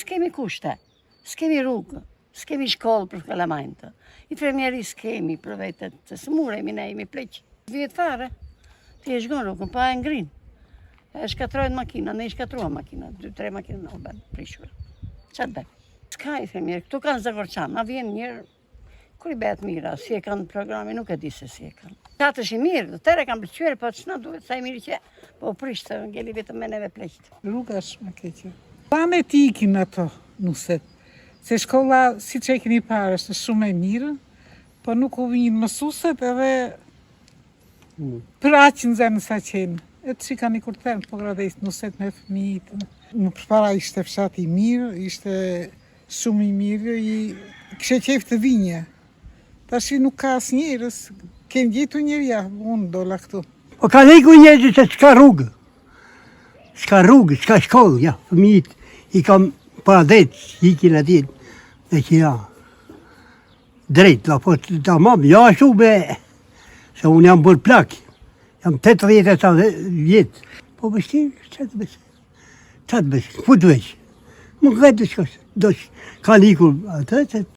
s'kemi kushte, s'kemi rrugë, s'kemi shkollë për kalamajnë. Infermieri s'kemi për vetet, se s'muremi ne jemi pleq. Vjet fare, ti e shgon rrugën, pa e ngrin. E shkatrojnë makina, ne i shkatruam makina, 2-3 makina në ben, prishur. Qa të ben? S'ka infermieri, këtu kanë Zagorçan, a vjen njërë, kur i bet mira, si e kanë programi, nuk e di se si e kanë. Qatë është i mirë, do tëre kanë pëlqyer, po ç'na duhet sa i mirë që po prishtë, ngeli vetëm me neve pleqt. Rruga është më keqe. Planet i ikin ato, nuset. Se shkolla, si që e keni parë, është shumë e mirë, po nuk u vinë mësuset edhe për aqin zemë sa qenë. E të që ka një kurten, po gradejt nuset me fëmijit. Më përpara ishte fshati i mirë, ishte shumë i mirë, kështë qef të vinje. Tashi nuk ka as njerës, kemë gjetu njerëja, unë dola këtu. Po ka liku njerëzit se s'ka rrugë. S'ka rrugë, s'ka shkollë, ja, fëmijit i kam pa drejt, ikin atin, dhe që ja, drejt, la po të mam, ja shumë, se unë jam bërë plak, jam 80 vjetë. Po bështirë, që të bësh, ku të veç? Më këtë shkosh, ka likur atë,